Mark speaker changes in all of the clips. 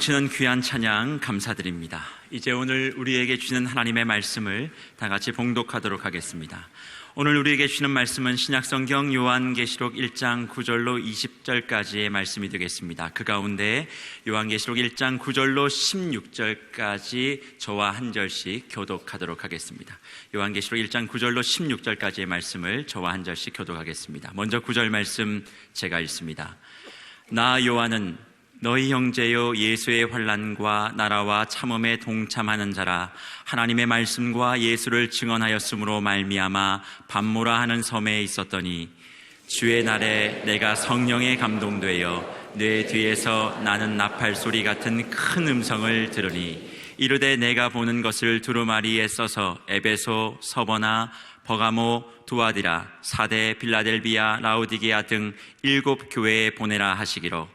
Speaker 1: 넘치는 귀한 찬양 감사드립니다. 이제 오늘 우리에게 주시는 하나님의 말씀을 다 같이 봉독하도록 하겠습니다. 오늘 우리에게 주시는 말씀은 신약성경 요한계시록 1장 9절로 20절까지의 말씀이 되겠습니다. 그 가운데 요한계시록 1장 9절로 16절까지 저와 한 절씩 교독하도록 하겠습니다. 요한계시록 1장 9절로 16절까지의 말씀을 저와 한 절씩 교독하겠습니다. 먼저 9절 말씀 제가 읽습니다. 나 요한은 너희 형제요 예수의 환난과 나라와 참음에 동참하는 자라 하나님의 말씀과 예수를 증언하였으므로 말미암아 밤모라 하는 섬에 있었더니 주의 날에 내가 성령에 감동되어 내 뒤에서 나는 나팔 소리 같은 큰 음성을 들으니 이르되 내가 보는 것을 두루마리에 써서 에베소, 서버나, 버가모, 두아디라, 사데, 빌라델비아, 라우디게아 등 7 교회에 보내라 하시기로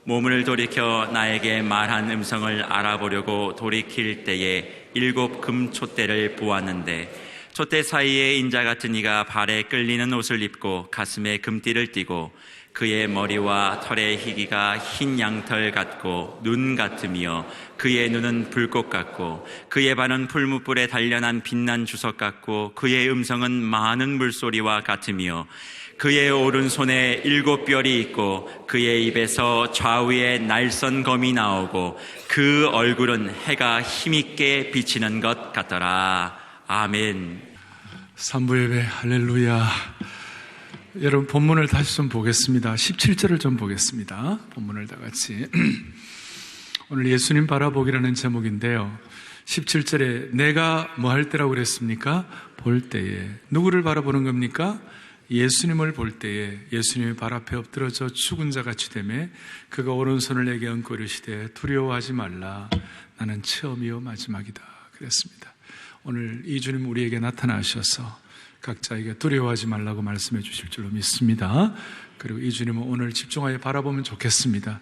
Speaker 1: 몸을 돌이켜 나에게 말한 음성을 알아보려고 돌이킬 때에 7 금촛대를 보았는데 촛대 사이에 인자 같은 이가 발에 끌리는 옷을 입고 가슴에 금띠를 띠고 그의 머리와 털의 희기가 흰 양털 같고 눈 같으며 그의 눈은 불꽃 같고 그의 발은 풀무불에 단련한 빛난 주석 같고 그의 음성은 많은 물소리와 같으며 그의 오른손에 7 뼈리 있고 그의 입에서 좌우에 날선 검이 나오고 그 얼굴은 해가 힘있게 비치는 것 같더라. 아멘.
Speaker 2: 3부 예배 할렐루야. 여러분 본문을 다시 좀 보겠습니다. 17절을 좀 보겠습니다. 본문을 다 같이. 오늘 예수님 바라보기라는 제목인데요. 17절에 내가 뭐 할 때라고 그랬습니까? 볼 때에. 누구를 바라보는 겁니까? 예수님을 볼 때에 예수님의 발 앞에 엎드러져 죽은 자 같이 되매 그가 오른손을 내게 얹고 이르시되 두려워하지 말라 나는 처음이요 마지막이다 그랬습니다. 오늘 이 주님 우리에게 나타나셔서 각자에게 두려워하지 말라고 말씀해 주실 줄로 믿습니다. 그리고 이 주님은 오늘 집중하여 바라보면 좋겠습니다.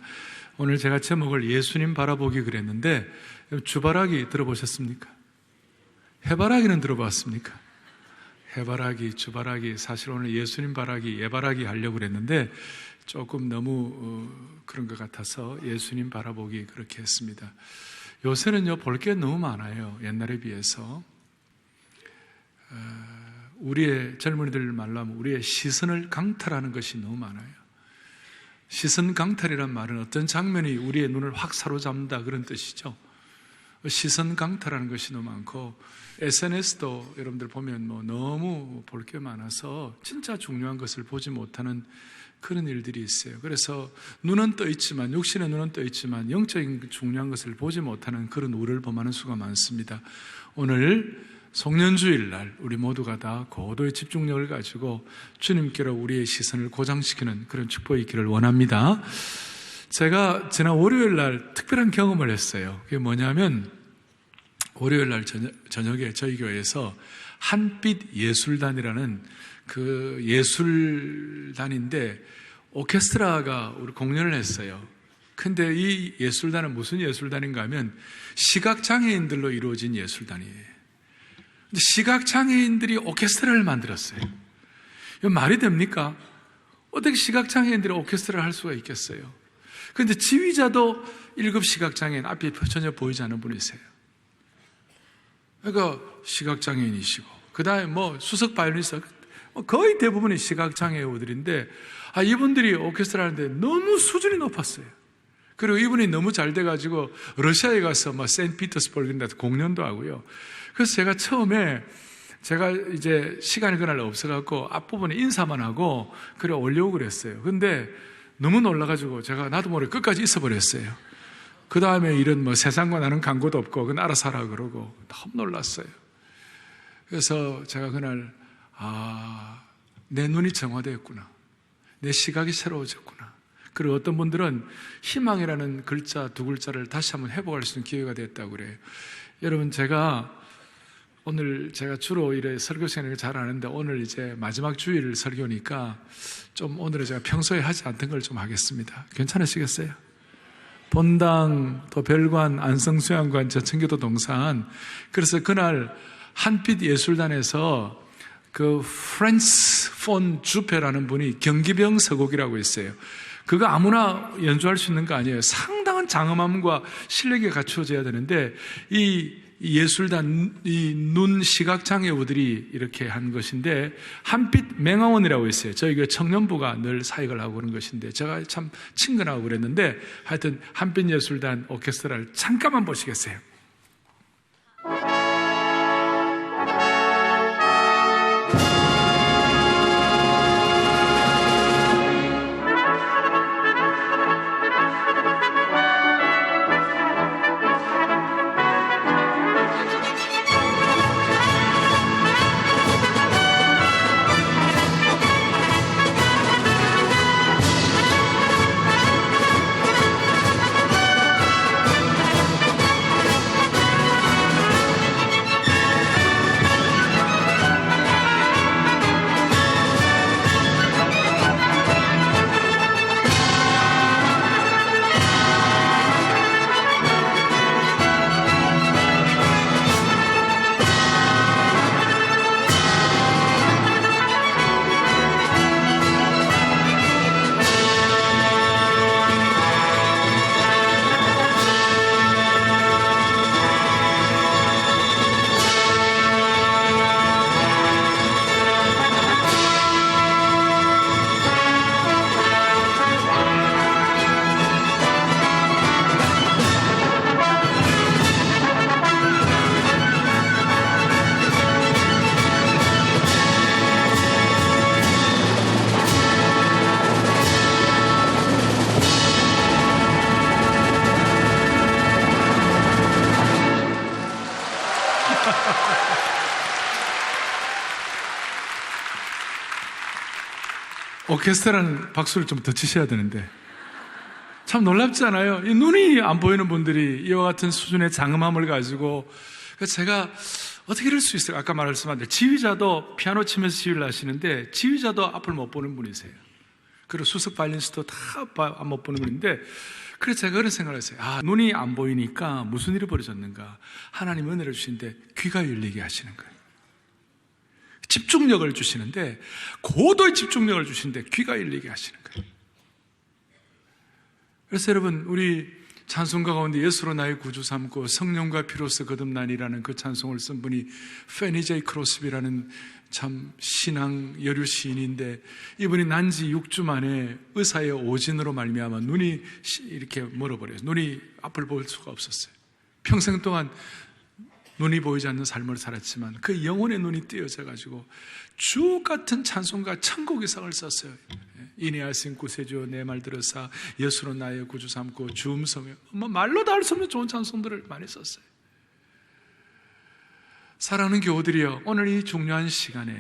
Speaker 2: 오늘 제가 제목을 예수님 바라보기 그랬는데 주바라기 들어보셨습니까? 해바라기는 들어봤습니까? 해바라기, 주바라기, 사실 오늘 예수님 바라기, 예바라기 하려고 그랬는데 조금 너무 그런 것 같아서 예수님 바라보기 그렇게 했습니다. 요새는요 볼 게 너무 많아요. 옛날에 비해서 우리의 젊은이들 말로 하면 우리의 시선을 강탈하는 것이 너무 많아요. 시선 강탈이란 말은 어떤 장면이 우리의 눈을 확 사로잡는다 그런 뜻이죠. 시선 강탈하는 것이 너무 많고 SNS도 여러분들 보면 뭐 너무 볼 게 많아서 진짜 중요한 것을 보지 못하는 그런 일들이 있어요. 그래서 눈은 떠 있지만 육신의 눈은 떠 있지만 영적인 중요한 것을 보지 못하는 그런 우를 범하는 수가 많습니다. 오늘 송년주일 날 우리 모두가 다 고도의 집중력을 가지고 주님께로 우리의 시선을 고정시키는 그런 축복이 있기를 원합니다. 제가 지난 월요일 날 특별한 경험을 했어요. 그게 뭐냐면 월요일 날 저녁에 저희 교회에서 한빛 예술단이라는 그 예술단인데 오케스트라가 우리 공연을 했어요. 근데 이 예술단은 무슨 예술단인가 하면 시각장애인들로 이루어진 예술단이에요. 근데 시각장애인들이 오케스트라를 만들었어요. 이건 말이 됩니까? 어떻게 시각장애인들이 오케스트라를 할 수가 있겠어요? 그런데 지휘자도 1급 시각장애인, 앞에 전혀 보이지 않는 분이세요. 그러니까 시각장애인이시고 그 다음에 뭐 수석 바이올리니스트 거의 대부분이 시각장애우들인데 이분들이 오케스트라 하는데 너무 수준이 높았어요. 그리고 이분이 너무 잘 돼가지고 러시아에 가서 뭐 세인트피터스버그 같은 공연도 하고요. 그래서 제가 처음에 제가 이제 시간이 그날 없어갖고 앞부분에 인사만 하고 그래 올려오고 그랬어요. 근데 너무 놀라가지고 제가 나도 모르게 끝까지 있어버렸어요. 그 다음에 이런 뭐 세상과 나는 광고도 없고 그건 알아서 하라 그러고 너무 놀랐어요. 그래서 제가 그날 내 눈이 정화되었구나. 내 시각이 새로워졌구나. 그리고 어떤 분들은 희망이라는 글자 2글자를 다시 한번 회복할 수 있는 기회가 됐다고 그래요. 여러분 오늘 제가 주로 이래 설교 시간을 잘 아는데 오늘 이제 마지막 주일 설교니까 좀 오늘은 제가 평소에 하지 않던 걸 좀 하겠습니다. 괜찮으시겠어요? 본당, 또 별관, 안성수양관, 저청교도 동산. 그래서 그날 한빛 예술단에서 그 프란츠 폰 주페라는 분이 경기병 서곡이라고 있어요. 그거 아무나 연주할 수 있는 거 아니에요. 상당한 장엄함과 실력이 갖추어져야 되는데 이 예술단, 이 눈 시각장애우들이 이렇게 한 것인데 한빛 맹화원이라고 있어요. 저희 그 청년부가 늘 사역을 하고 그런 것인데 제가 참 친근하고 그랬는데 하여튼 한빛 예술단 오케스트라를 잠깐만 보시겠어요? 오케스트라는 박수를 좀 더 치셔야 되는데 참 놀랍지 않아요? 이 눈이 안 보이는 분들이 이와 같은 수준의 장엄함을 가지고 제가 어떻게 이럴 수 있어요? 아까 말씀하신 지휘자도 피아노 치면서 지휘를 하시는데 지휘자도 앞을 못 보는 분이세요. 그리고 수석 바이올리니스트도 다 못 보는 분인데 그래서 제가 그런 생각을 했어요. 아, 눈이 안 보이니까 무슨 일이 벌어졌는가? 하나님 은혜를 주시는데 귀가 열리게 하시는 거예요. 집중력을 주시는데 고도의 집중력을 주시는데 귀가 열리게 하시는 거예요. 그래서 여러분 우리 찬송가 가운데 예수로 나의 구주 삼고 성령과 피로써 거듭나니라는 그 찬송을 쓴 분이 페니 제이 크로스비라는 참 신앙 여류 시인인데 이분이 난지 6주 만에 의사의 오진으로 말미암아 눈이 이렇게 멀어버려요. 눈이 앞을 볼 수가 없었어요. 평생 동안 눈이 보이지 않는 삶을 살았지만 그 영혼의 눈이 띄어져가지고 주옥 같은 찬송가 천국 이상을 썼어요. 이내하신 구세주여 내 말 들으사 예수로 나의 구주 삼고 주 음성에 말로 다 할 수 없는 좋은 찬송들을 많이 썼어요. 사랑하는 교우들이여, 오늘 이 중요한 시간에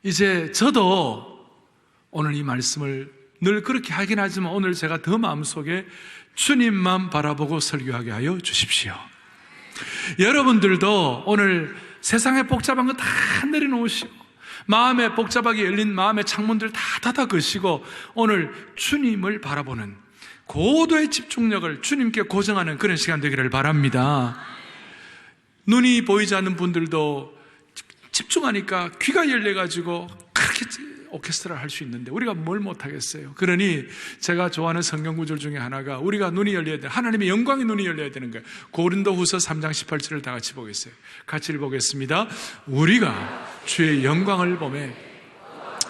Speaker 2: 이제 저도 오늘 이 말씀을 늘 그렇게 하긴 하지만 오늘 제가 더 마음속에 주님만 바라보고 설교하게 하여 주십시오. 여러분들도 오늘 세상에 복잡한 거 다 내려놓으시고 마음에 복잡하게 열린 마음의 창문들 다 닫아 거시고 오늘 주님을 바라보는 고도의 집중력을 주님께 고정하는 그런 시간 되기를 바랍니다. 눈이 보이지 않는 분들도 집중하니까 귀가 열려가지고 그렇게 오케스트라를 할 수 있는데 우리가 뭘 못하겠어요. 그러니 제가 좋아하는 성경 구절 중에 하나가 우리가 눈이 열려야 돼. 하나님의 영광의 눈이 열려야 되는 거예요. 고린도후서 3장 18절을 다 같이 보겠어요. 같이 읽어보겠습니다. 우리가 주의 영광을 보매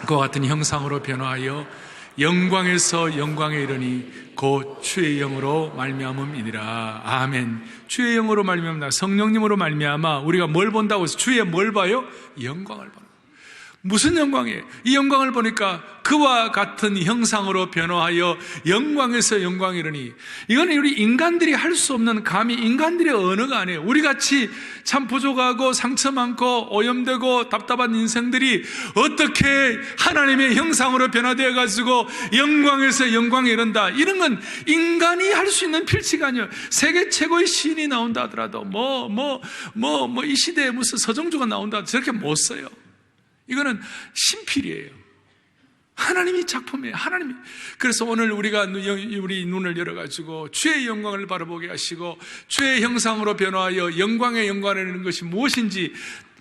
Speaker 2: 그와 같은 형상으로 변화하여 영광에서 영광에 이르니 곧 주의 영으로 말미암음이니라. 아멘. 주의 영으로 말미암나 성령님으로 말미암아 우리가 뭘 본다고 해서 주의 뭘 봐요? 영광을 봐요. 무슨 영광이에요? 이 영광을 보니까 그와 같은 형상으로 변화하여 영광에서 영광에 이르니, 이거는 우리 인간들이 할 수 없는, 감히 인간들의 언어가 아니에요. 우리같이 참 부족하고 상처 많고 오염되고 답답한 인생들이 어떻게 하나님의 형상으로 변화되어 가지고 영광에서 영광에 이른다, 이런 건 인간이 할 수 있는 필치가 아니에요. 세계 최고의 시인이 나온다 하더라도 이 시대에 무슨 서정주가 나온다 하더라도 저렇게 못 써요. 이거는 신필이에요. 하나님이 작품이에요. 하나님이. 그래서 오늘 우리가 우리 눈을 열어가지고 주의 영광을 바라보게 하시고 주의 형상으로 변화하여 영광에 영광을 이루는 것이 무엇인지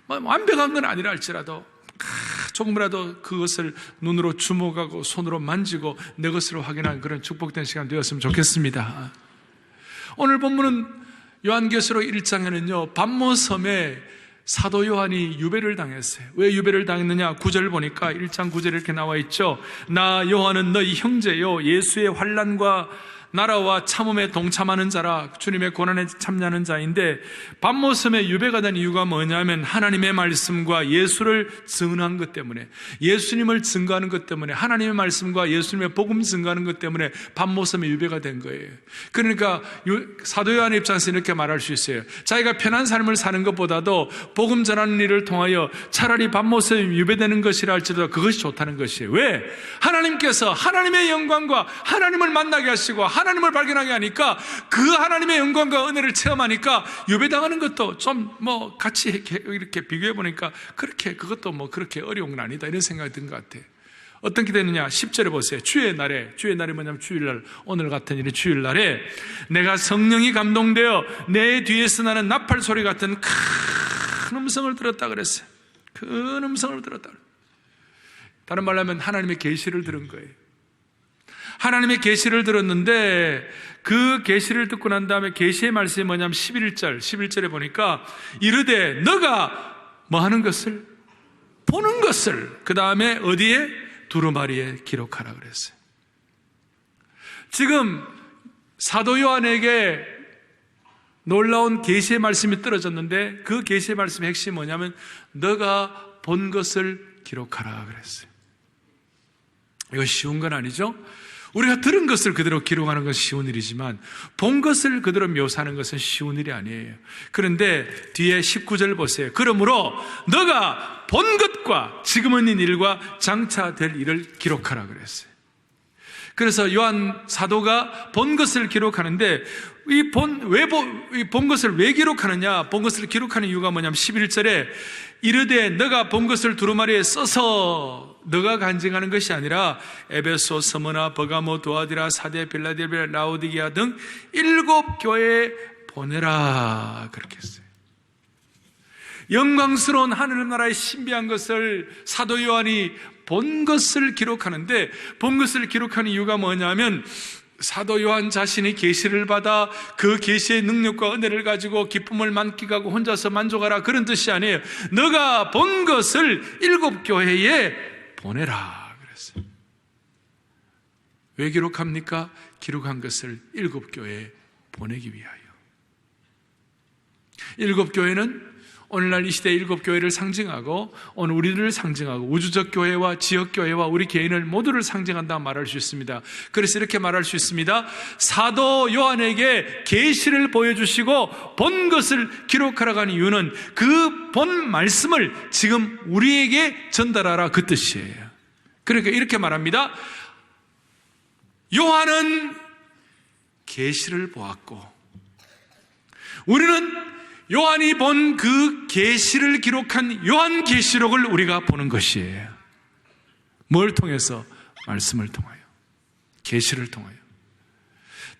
Speaker 2: 완벽한 건 아니라 할지라도 조금이라도 그것을 눈으로 주목하고 손으로 만지고 내 것으로 확인하는 그런 축복된 시간 되었으면 좋겠습니다. 오늘 본문은 요한계시록 1장에는요, 밤모섬에 사도 요한이 유배를 당했어요. 왜 유배를 당했느냐? 9절 보니까 1장 9절에 이렇게 나와 있죠. 나 요한은 너희 형제요 예수의 환난과 나라와 참음에 동참하는 자라, 주님의 고난에 참여하는 자인데, 밤모섬에 유배가 된 이유가 뭐냐면 하나님의 말씀과 예수를 증언한 것 때문에, 예수님을 증거하는 것 때문에, 하나님의 말씀과 예수님의 복음 증거하는 것 때문에 밤모섬에 유배가 된 거예요. 그러니까 사도 요한의 입장에서 이렇게 말할 수 있어요. 자기가 편한 삶을 사는 것보다도 복음 전하는 일을 통하여 차라리 밤모섬에 유배되는 것이라 할지라도 그것이 좋다는 것이에요. 왜? 하나님께서 하나님의 영광과 하나님을 만나게 하시고 하나님을 발견하게 하니까, 그 하나님의 영광과 은혜를 체험하니까 유배당하는 것도 좀 같이 이렇게 비교해 보니까 그것도 그렇게 어려운 건 아니다, 이런 생각이 든 것 같아요. 어떻게 되느냐? 10절에 보세요. 주의 날이 뭐냐면 주일날, 오늘 같은 일이 주일날에 내가 성령이 감동되어 내 뒤에서 나는 나팔 소리 같은 큰 음성을 들었다 그랬어요. 큰 음성을 들었다. 다른 말로 하면 하나님의 계시를 들은 거예요. 하나님의 계시를 들었는데, 그 계시를 듣고 난 다음에 계시의 말씀이 뭐냐면 11절에 보니까 이르되 너가 뭐 하는 것을? 보는 것을 그 다음에 어디에? 두루마리에 기록하라 그랬어요. 지금 사도 요한에게 놀라운 계시의 말씀이 떨어졌는데, 그 계시의 말씀의 핵심이 뭐냐면 너가 본 것을 기록하라 그랬어요. 이거 쉬운 건 아니죠? 우리가 들은 것을 그대로 기록하는 것은 쉬운 일이지만 본 것을 그대로 묘사하는 것은 쉬운 일이 아니에요. 그런데 뒤에 19절 보세요. 그러므로 너가 본 것과 지금은 이 일과 장차 될 일을 기록하라 그랬어요. 그래서 요한 사도가 본 것을 기록하는데, 본 것을 왜 기록하느냐? 본 것을 기록하는 이유가 뭐냐면 11절에 이르되 너가 본 것을 두루마리에 써서, 너가 간증하는 것이 아니라 에베소, 스무나, 버가모, 두아디라, 사데, 빌라델비아, 라오디게아 등 7 교회에 보내라 그렇게 했어요. 영광스러운 하늘나라의 신비한 것을 사도 요한이 본 것을 기록하는데, 본 것을 기록하는 이유가 뭐냐면 사도 요한 자신이 계시를 받아 그 계시의 능력과 은혜를 가지고 기쁨을 만끽하고 혼자서 만족하라, 그런 뜻이 아니에요. 너가 본 것을 7 교회에 보내라 그랬어요. 왜 기록합니까? 기록한 것을 7 교회에 보내기 위하여. 7 교회는 오늘날 이 시대의 7 교회를 상징하고 오늘 우리를 상징하고 우주적 교회와 지역 교회와 우리 개인을 모두를 상징한다 말할 수 있습니다. 그래서 이렇게 말할 수 있습니다. 사도 요한에게 계시를 보여주시고 본 것을 기록하라고 하는 이유는 그 본 말씀을 지금 우리에게 전달하라, 그 뜻이에요. 그러니까 이렇게 말합니다. 요한은 계시를 보았고 우리는 요한이 본 그 계시를 기록한 요한계시록을 우리가 보는 것이에요. 뭘 통해서? 말씀을 통하여, 계시를 통하여.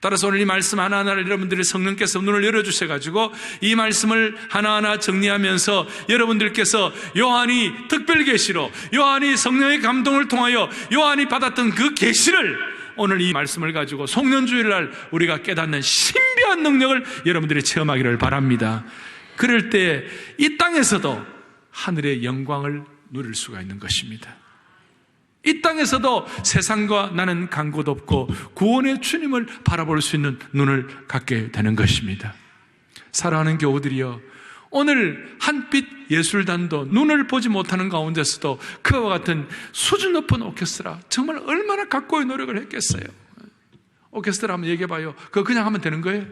Speaker 2: 따라서 오늘 이 말씀 하나하나를 여러분들이 성령께서 눈을 열어주셔가지고 이 말씀을 하나하나 정리하면서 여러분들께서 요한이 특별계시로, 요한이 성령의 감동을 통하여 요한이 받았던 그 계시를 오늘 이 말씀을 가지고 송년주일날 우리가 깨닫는 신비한 능력을 여러분들이 체험하기를 바랍니다. 그럴 때 이 땅에서도 하늘의 영광을 누릴 수가 있는 것입니다. 이 땅에서도 세상과 나는 간 곳 없고 구원의 주님을 바라볼 수 있는 눈을 갖게 되는 것입니다. 사랑하는 교우들이여, 오늘 한빛 예술단도 눈을 보지 못하는 가운데서도 그와 같은 수준 높은 오케스트라, 정말 얼마나 각고의 노력을 했겠어요. 오케스트라 한번 얘기해봐요. 그거 그냥 하면 되는 거예요?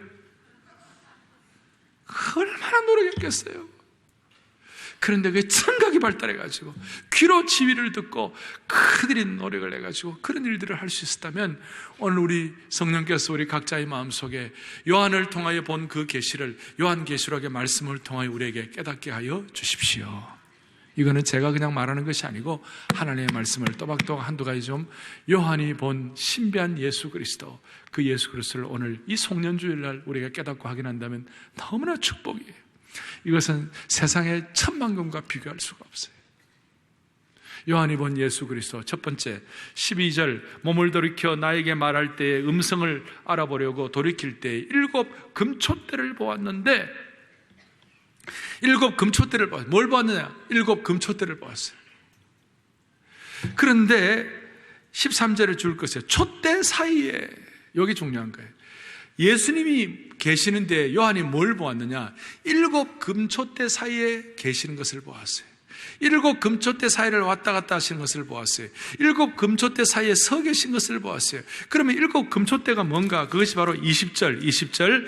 Speaker 2: 얼마나 노력했겠어요. 그런데 그게 청각이 발달해가지고 귀로 지휘를 듣고 그들이 노력을 해가지고 그런 일들을 할 수 있었다면, 오늘 우리 성령께서 우리 각자의 마음속에 요한을 통하여 본 그 계시를 요한계시록의 말씀을 통하여 우리에게 깨닫게 하여 주십시오. 이거는 제가 그냥 말하는 것이 아니고 하나님의 말씀을 또박또박 한두 가지 좀, 요한이 본 신비한 예수 그리스도, 그 예수 그리스도를 오늘 이 송년주일날 우리가 깨닫고 확인한다면 너무나 축복이에요. 이것은 세상의 천만금과 비교할 수가 없어요. 요한이 본 예수 그리스도 첫 번째 12절 몸을 돌이켜 나에게 말할 때에 음성을 알아보려고 돌이킬 때 7 금초대를 보았는데 7 금초대를 보았어요. 뭘 보았느냐? 7 금초대를 보았어요. 그런데 13절에 줄 것이에요. 촛대 사이에, 여기 중요한 거예요. 예수님이 계시는데 요한이 뭘 보았느냐? 7 금초대 사이에 계시는 것을 보았어요. 7 금초대 사이를 왔다 갔다 하시는 것을 보았어요. 7 금초대 사이에 서 계신 것을 보았어요. 그러면 7 금초대가 뭔가? 그것이 바로 20절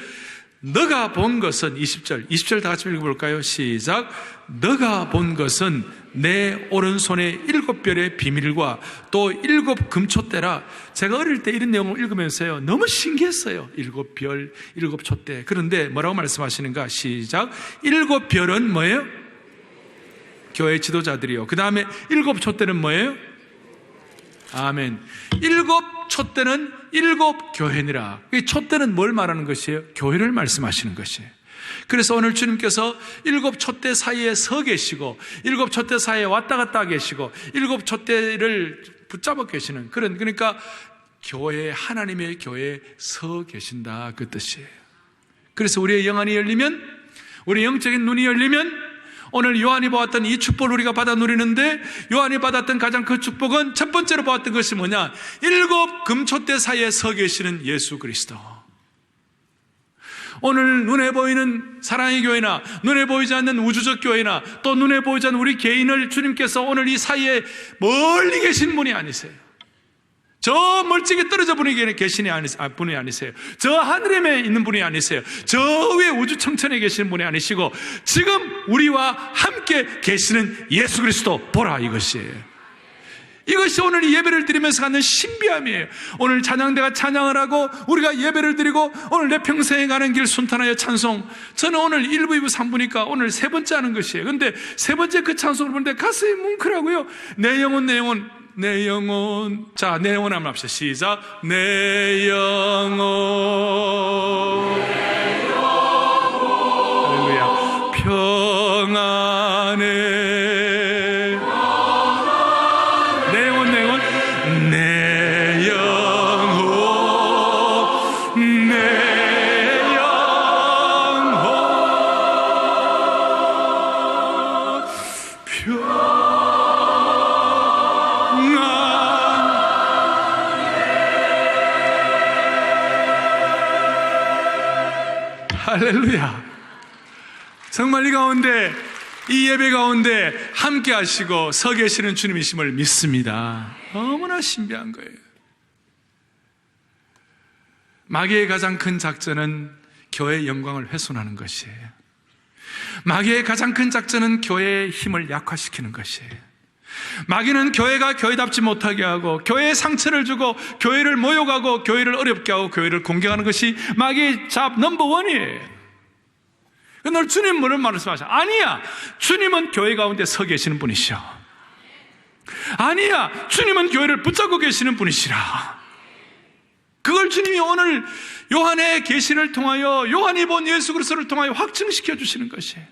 Speaker 2: 너가 본 것은 20절 다 같이 읽어볼까요? 시작. 너가 본 것은 내 오른손에 7별의 비밀과 또 7 금초대라. 제가 어릴 때 이런 내용을 읽으면서요 너무 신기했어요. 7별, 7 촛대. 그런데 뭐라고 말씀하시는가? 시작. 7별은 뭐예요? 교회 지도자들이요. 그 다음에 7 촛대는 뭐예요? 아멘. 7 촛대는 7 교회니라. 이 촛대는 뭘 말하는 것이에요? 교회를 말씀하시는 것이에요. 그래서 오늘 주님께서 7 촛대 사이에 서 계시고 7 촛대 사이에 왔다 갔다 계시고 7 촛대를 붙잡아 계시는 그러니까 교회, 하나님의 교회에 서 계신다, 그 뜻이에요. 그래서 우리의 영안이 열리면, 우리의 영적인 눈이 열리면 오늘 요한이 보았던 이 축복을 우리가 받아 누리는데, 요한이 받았던 가장 큰 축복은 첫 번째로 보았던 것이 뭐냐? 7 금초대 사이에 서 계시는 예수 그리스도. 오늘 눈에 보이는 사랑의 교회나 눈에 보이지 않는 우주적 교회나 또 눈에 보이지 않는 우리 개인을 주님께서 오늘 이 사이에 멀리 계신 분이 아니세요. 저 멀찍이 떨어져 계신 분이 아니세요. 저 하늘에 있는 분이 아니세요. 저 위에 우주 청천에 계시는 분이 아니시고 지금 우리와 함께 계시는 예수 그리스도 보라, 이것이에요. 이것이 오늘 이 예배를 드리면서 갖는 신비함이에요. 오늘 찬양대가 찬양을 하고 우리가 예배를 드리고 오늘 내 평생에 가는 길 순탄하여 찬송. 저는 오늘 1부, 2부, 3부니까 오늘 세 번째 하는 것이에요. 근데 세 번째 그 찬송을 보는데 가슴이 뭉클하고요. 내 영혼 자, 내 영혼 한번 합시다. 시작. 내 영혼 할렐루야. 평안해. 할렐루야. 정말 이 예배 가운데 함께 하시고 서 계시는 주님이심을 믿습니다. 너무나 신비한 거예요. 마귀의 가장 큰 작전은 교회의 영광을 훼손하는 것이에요. 마귀의 가장 큰 작전은 교회의 힘을 약화시키는 것이에요. 마귀는 교회가 교회답지 못하게 하고 교회에 상처를 주고 교회를 모욕하고 교회를 어렵게 하고 교회를 공격하는 것이 마귀의 잡 넘버 원이에요. 오늘 주님 뭐를 말씀하셔? 아니야, 주님은 교회 가운데 서 계시는 분이시오. 아니야, 주님은 교회를 붙잡고 계시는 분이시라. 그걸 주님이 오늘 요한의 계시를 통하여, 요한이 본 예수 그리스도를 통하여 확증시켜 주시는 것이에요.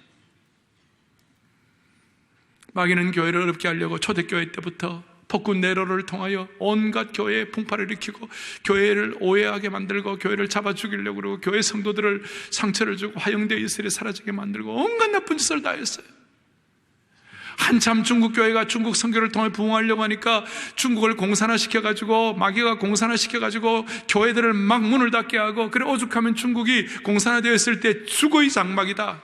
Speaker 2: 마귀는 교회를 어렵게 하려고 초대교회 때부터 폭군 네로를 통하여 온갖 교회에 풍파를 일으키고 교회를 오해하게 만들고 교회를 잡아 죽이려고 그러고 교회 성도들을 상처를 주고 화형되어 이스라엘에 사라지게 만들고 온갖 나쁜 짓을 다 했어요. 한참 중국 교회가 중국 선교를 통해 부흥하려고 하니까 중국을 공산화시켜가지고 마귀가 공산화시켜가지고 교회들을 막 문을 닫게 하고, 그래 오죽하면 중국이 공산화되었을 때 죽어의 장막이다.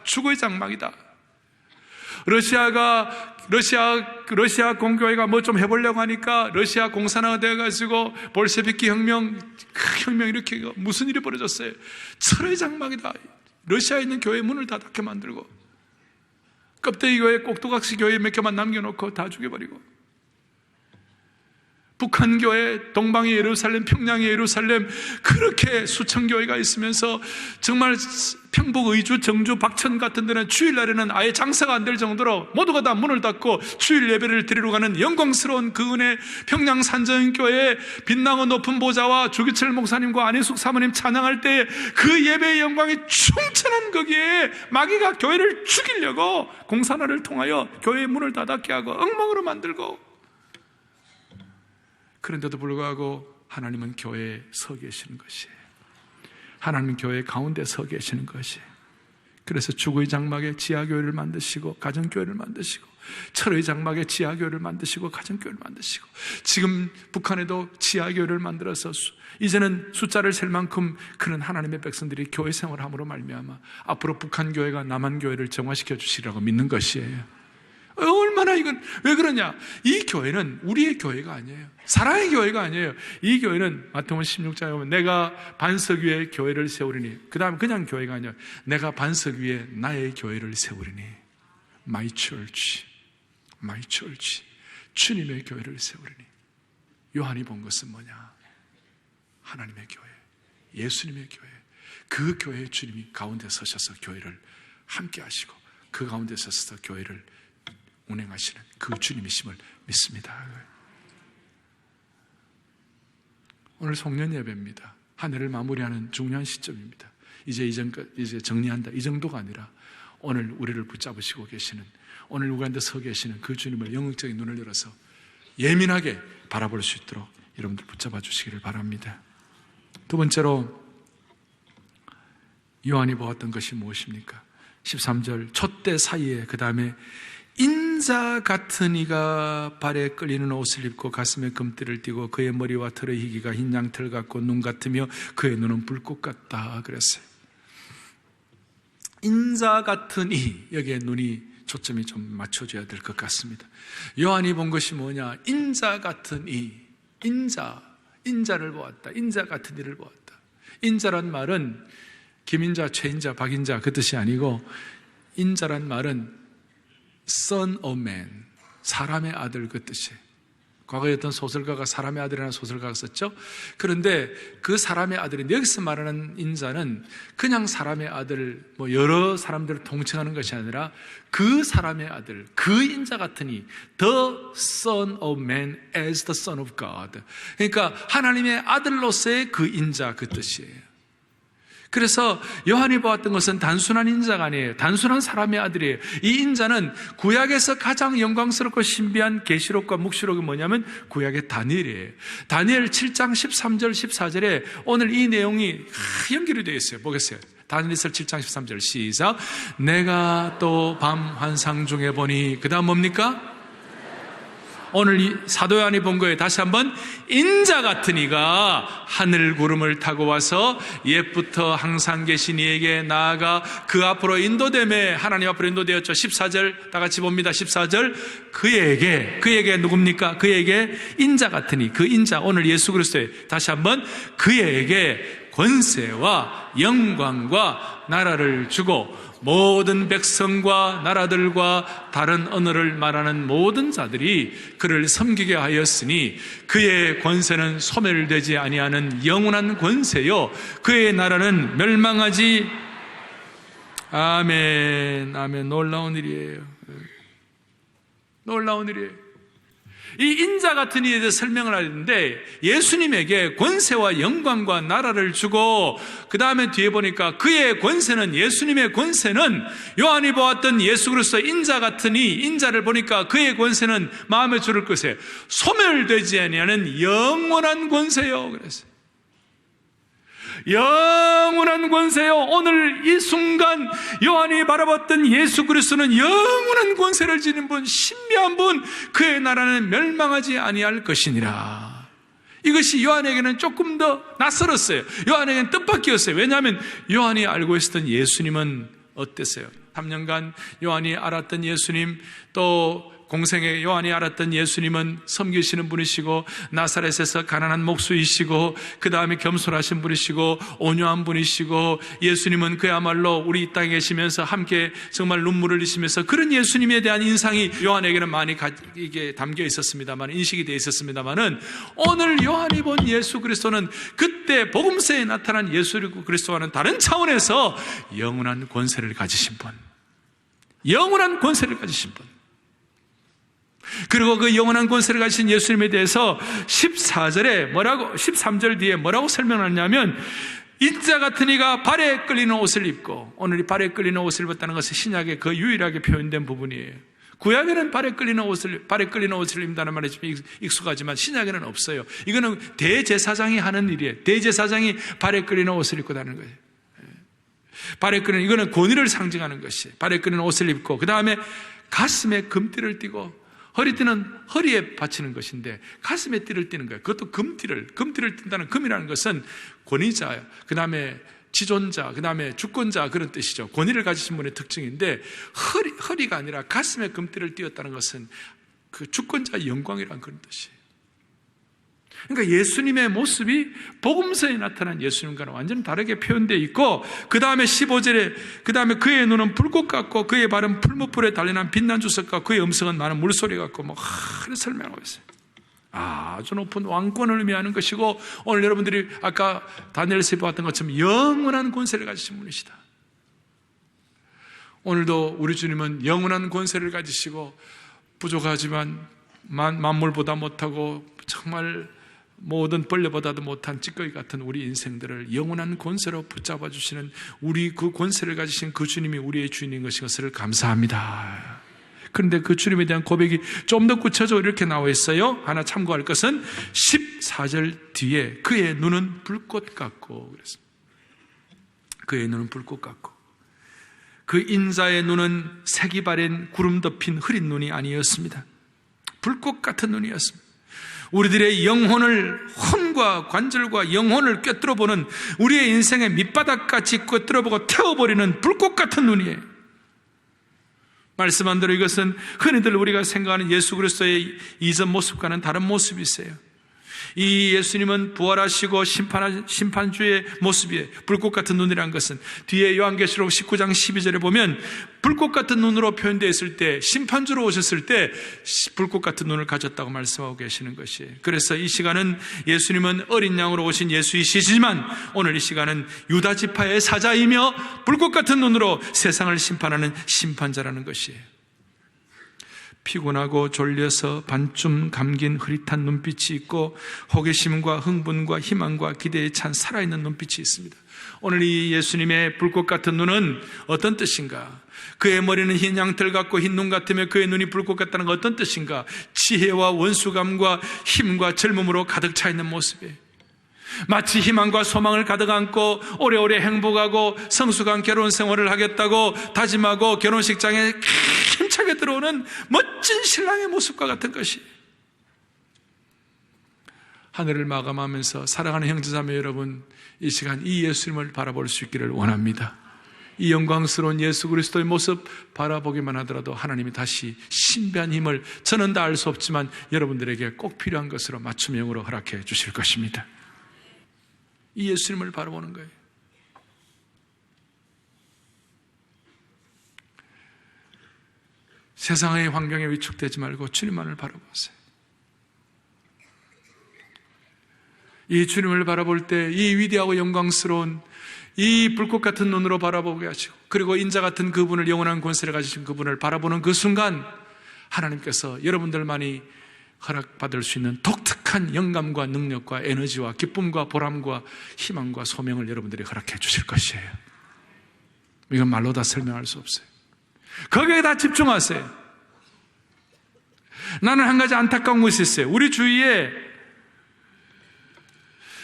Speaker 2: 러시아 공교회가 뭐 좀 해보려고 하니까 러시아 공산화가 되어가지고 볼셰비키 혁명 일으키고 무슨 일이 벌어졌어요? 철의 장막이다. 러시아에 있는 교회 문을 다 닫게 만들고 껍데기 교회, 꼭두각시 교회 몇 개만 남겨놓고 다 죽여버리고, 북한 교회, 동방의 예루살렘, 평양의 예루살렘, 그렇게 수천 교회가 있으면서 정말 평북, 의주, 정주, 박천 같은 데는 주일날에는 아예 장사가 안 될 정도로 모두가 다 문을 닫고 주일 예배를 드리러 가는 영광스러운 그 은혜, 평양 산정교회 빛나고 높은 보좌와 주기철 목사님과 안희숙 사모님 찬양할 때 그 예배의 영광이 충천한 거기에 마귀가 교회를 죽이려고 공산화를 통하여 교회의 문을 닫게 하고 엉망으로 만들고 그런데도 불구하고 하나님은 교회에 서 계시는 것이에요. 하나님은 교회 가운데 서 계시는 것이에요. 그래서 죽의 장막에 지하교회를 만드시고 가정교회를 만드시고, 철의 장막에 지하교회를 만드시고 가정교회를 만드시고, 지금 북한에도 지하교회를 만들어서 이제는 숫자를 셀 만큼 그런 하나님의 백성들이 교회 생활함으로 말미암아 앞으로 북한 교회가 남한 교회를 정화시켜 주시라고 믿는 것이에요. 얼마나 이건 왜 그러냐? 이 교회는 우리의 교회가 아니에요. 사랑의 교회가 아니에요. 이 교회는 마태복음 16장에 보면 내가 반석 위에 교회를 세우리니, 그 다음 그냥 교회가 아니라 내가 반석 위에 나의 교회를 세우리니, My church, My church, 주님의 교회를 세우리니. 요한이 본 것은 뭐냐? 하나님의 교회, 예수님의 교회, 그 교회의 주님이 가운데 서셔서 교회를 함께 하시고 그 가운데 서서 교회를 운행하시는 그 주님이심을 믿습니다. 오늘 송년 예배입니다. 한 해를 마무리하는 중요한 시점입니다. 이제 정리한다, 이 정도가 아니라 오늘 우리를 붙잡으시고 계시는, 오늘 우리 가운데 서 계시는 그 주님을 영적인 눈을 열어서 예민하게 바라볼 수 있도록 여러분들 붙잡아 주시기를 바랍니다. 두 번째로 요한이 보았던 것이 무엇입니까? 13절 촛대 사이에, 그 다음에 인자 같은 이가 발에 끌리는 옷을 입고 가슴에 금띠를 띠고 그의 머리와 털의 희기가 흰 양털 같고 눈 같으며 그의 눈은 불꽃 같다 그랬어요. 인자 같은 이, 여기에 눈이 초점이 좀 맞춰져야 될 것 같습니다. 요한이 본 것이 뭐냐? 인자 같은 이, 인자를 보았다. 인자 같은 이를 보았다. 인자란 말은 김인자, 최인자, 박인자 그 뜻이 아니고, 인자란 말은 Son of Man, 사람의 아들 그 뜻이에요. 과거에 어떤 소설가가 사람의 아들이라는 소설가가 썼죠. 그런데 그 사람의 아들이, 여기서 말하는 인자는 그냥 사람의 아들, 여러 사람들을 통칭하는 것이 아니라 그 사람의 아들, 그 인자 같으니 The Son of Man as the Son of God, 그러니까 하나님의 아들로서의 그 인자 그 뜻이에요. 그래서 요한이 보았던 것은 단순한 인자가 아니에요. 단순한 사람의 아들이에요. 이 인자는 구약에서 가장 영광스럽고 신비한 계시록과 묵시록이 뭐냐면 구약의 다니엘이에요. 다니엘 7장 13절 14절에 오늘 이 내용이 연결이 되어 있어요. 보겠어요. 다니엘서 7장 13절 시작. 내가 또 밤 환상 중에 보니, 그 다음 뭡니까? 오늘 이 사도 요한이 본 거에 다시 한번 인자 같은 이가 하늘 구름을 타고 와서 옛부터 항상 계신 이에게 나아가 그 앞으로 인도됨에, 하나님 앞으로 인도되었죠. 14절 다 같이 봅니다. 14절 그에게 누굽니까? 그에게 인자 같은 이, 그 인자 오늘 예수 그리스도의, 다시 한번 그에게 권세와 영광과 나라를 주고 모든 백성과 나라들과 다른 언어를 말하는 모든 자들이 그를 섬기게 하였으니 그의 권세는 소멸되지 아니하는 영원한 권세요 그의 나라는 멸망하지. 아멘, 아멘. 놀라운 일이에요. 놀라운 일이에요. 이 인자 같은 이에 대해서 설명을 하는데, 예수님에게 권세와 영광과 나라를 주고, 그 다음에 뒤에 보니까 그의 권세는, 예수님의 권세는 요한이 보았던 예수 그리스도 인자 같은 이 인자를 보니까 그의 권세는 마음에 들을 것이에요. 소멸되지 아니하는 영원한 권세요. 그래서 영원한 권세요. 오늘 이 순간 요한이 바라봤던 예수 그리스도는 영원한 권세를 지닌 분, 신비한 분, 그의 나라는 멸망하지 아니할 것이니라. 이것이 요한에게는 조금 더 낯설었어요. 요한에게는 뜻밖이었어요. 왜냐하면 요한이 알고 있었던 예수님은 어땠어요? 3년간 요한이 알았던 예수님, 또 공생의 요한이 알았던 예수님은 섬기시는 분이시고 나사렛에서 가난한 목수이시고 그 다음에 겸손하신 분이시고 온유한 분이시고, 예수님은 그야말로 우리 이 땅에 계시면서 함께 정말 눈물을 흘리시면서 그런 예수님에 대한 인상이 요한에게는 많이 이게 담겨 있었습니다만, 인식이 되어 있었습니다만은, 오늘 요한이 본 예수 그리스도는 그때 복음서에 나타난 예수 그리스도와는 다른 차원에서 영원한 권세를 가지신 분, 영원한 권세를 가지신 분. 그리고 그 영원한 권세를 가지신 예수님에 대해서 14절에 뭐라고, 13절 뒤에 뭐라고 설명하냐면, 인자 같은 이가 발에 끌리는 옷을 입고, 오늘 이 발에 끌리는 옷을 입었다는 것은 신약에 그 유일하게 표현된 부분이에요. 구약에는 발에 끌리는 옷을 입는다는 말이 좀 익숙하지만 신약에는 없어요. 이거는 대제사장이 하는 일이에요. 대제사장이 발에 끌리는 옷을 입고 다니는 거예요. 발에 끌리는, 이거는 권위를 상징하는 것이에요. 발에 끌리는 옷을 입고, 그 다음에 가슴에 금띠를 띠고, 허리띠는 허리에 받치는 것인데 가슴에 띠를 띠는 거예요. 그것도 금띠를 띈다는, 금이라는 것은 권위자, 그 다음에 지존자, 그 다음에 주권자, 그런 뜻이죠. 권위를 가지신 분의 특징인데, 허리가 아니라 가슴에 금띠를 띄었다는 것은 그 주권자의 영광이라는 그런 뜻이에요. 그러니까 예수님의 모습이 복음서에 나타난 예수님과는 완전히 다르게 표현되어 있고, 그 다음에 15절에, 그 다음에 그의 눈은 불꽃 같고 그의 발은 풀무불에 달려난 빛난 주석 같고 그의 음성은 많은 물소리 같고, 뭐 설명하고 있어요. 아주 높은 왕권을 의미하는 것이고, 오늘 여러분들이 아까 다니엘서에 보았던 것처럼 영원한 권세를 가지신 분이시다. 오늘도 우리 주님은 영원한 권세를 가지시고, 부족하지만 만물보다 못하고 정말 모든 벌레보다도 못한 찌꺼기 같은 우리 인생들을 영원한 권세로 붙잡아 주시는, 우리 그 권세를 가지신 그 주님이 우리의 주인인 것을 감사합니다. 그런데 그 주님에 대한 고백이 좀 더 구체적으로 이렇게 나와 있어요. 하나 참고할 것은 14절 뒤에 그의 눈은 불꽃 같고, 그랬습니다. 그의 눈은 불꽃 같고, 그 인자의 눈은 색이 바랜 구름 덮인 흐린 눈이 아니었습니다. 불꽃 같은 눈이었습니다. 우리들의 영혼을, 혼과 관절과 영혼을 꿰뚫어보는, 우리의 인생의 밑바닥까지 꿰뚫어보고 태워버리는 불꽃 같은 눈이에요. 말씀한 대로 이것은 흔히들 우리가 생각하는 예수 그리스도의 이전 모습과는 다른 모습이세요. 이 예수님은 부활하시고 심판주의 모습이에요. 불꽃 같은 눈이라는 것은 뒤에 요한계시록 19장 12절에 보면 불꽃 같은 눈으로 표현되어 있을 때, 심판주로 오셨을 때 불꽃 같은 눈을 가졌다고 말씀하고 계시는 것이에요. 그래서 이 시간은 예수님은 어린 양으로 오신 예수이시지만, 오늘 이 시간은 유다 지파의 사자이며 불꽃 같은 눈으로 세상을 심판하는 심판자라는 것이에요. 피곤하고 졸려서 반쯤 감긴 흐릿한 눈빛이 있고, 호기심과 흥분과 희망과 기대에 찬 살아있는 눈빛이 있습니다. 오늘 이 예수님의 불꽃 같은 눈은 어떤 뜻인가? 그의 머리는 흰 양털 같고 흰 눈 같으며 그의 눈이 불꽃 같다는 건 어떤 뜻인가? 지혜와 원수감과 힘과 젊음으로 가득 차 있는 모습이에요. 마치 희망과 소망을 가득 안고 오래오래 행복하고 성숙한 결혼 생활을 하겠다고 다짐하고 결혼식장에 힘차게 들어오는 멋진 신랑의 모습과 같은 것이, 하늘을 마감하면서 사랑하는 형제자매 여러분, 이 시간 이 예수님을 바라볼 수 있기를 원합니다. 이 영광스러운 예수 그리스도의 모습 바라보기만 하더라도 하나님이 다시 신비한 힘을, 저는 다 알 수 없지만 여러분들에게 꼭 필요한 것으로 맞춤형으로 허락해 주실 것입니다. 이 예수님을 바라보는 거예요. 세상의 환경에 위축되지 말고 주님만을 바라보세요. 이 주님을 바라볼 때 이 위대하고 영광스러운 이 불꽃 같은 눈으로 바라보게 하시고, 그리고 인자 같은 그분을, 영원한 권세를 가지신 그분을 바라보는 그 순간 하나님께서 여러분들만이 허락받을 수 있는 독특한 영감과 능력과 에너지와 기쁨과 보람과 희망과 소명을 여러분들이 허락해 주실 것이에요. 이건 말로 다 설명할 수 없어요. 거기에 다 집중하세요. 나는 한 가지 안타까운 것이 있어요. 우리 주위에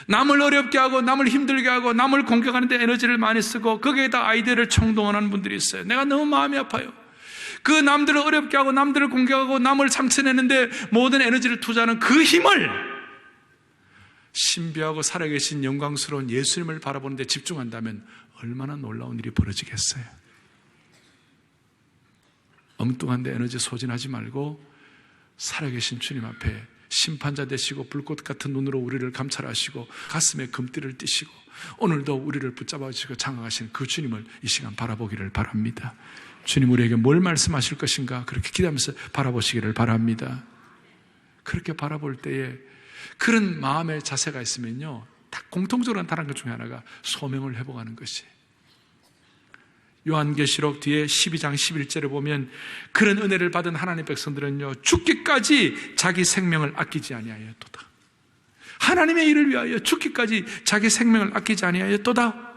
Speaker 2: 남을 어렵게 하고 남을 힘들게 하고 남을 공격하는 데 에너지를 많이 쓰고 거기에다 아이디어를 총동원하는 분들이 있어요. 내가 너무 마음이 아파요. 그 남들을 어렵게 하고 남들을 공격하고 남을 상처내는데 모든 에너지를 투자하는 그 힘을 신비하고 살아계신 영광스러운 예수님을 바라보는 데 집중한다면 얼마나 놀라운 일이 벌어지겠어요. 엉뚱한 데 에너지 소진하지 말고 살아계신 주님 앞에 심판자 되시고 불꽃 같은 눈으로 우리를 감찰하시고 가슴에 금띠를 띠시고 오늘도 우리를 붙잡아 주시고 장악하시는 그 주님을 이 시간 바라보기를 바랍니다. 주님 우리에게 뭘 말씀하실 것인가 그렇게 기대하면서 바라보시기를 바랍니다. 그렇게 바라볼 때에 그런 마음의 자세가 있으면요, 다 공통적으로 나타나는 것 중에 하나가 소명을 회복하는 것이. 요한계시록 뒤에 12장 11절에 보면 그런 은혜를 받은 하나님의 백성들은요, 죽기까지 자기 생명을 아끼지 아니하였도다. 하나님의 일을 위하여 죽기까지 자기 생명을 아끼지 아니하였도다.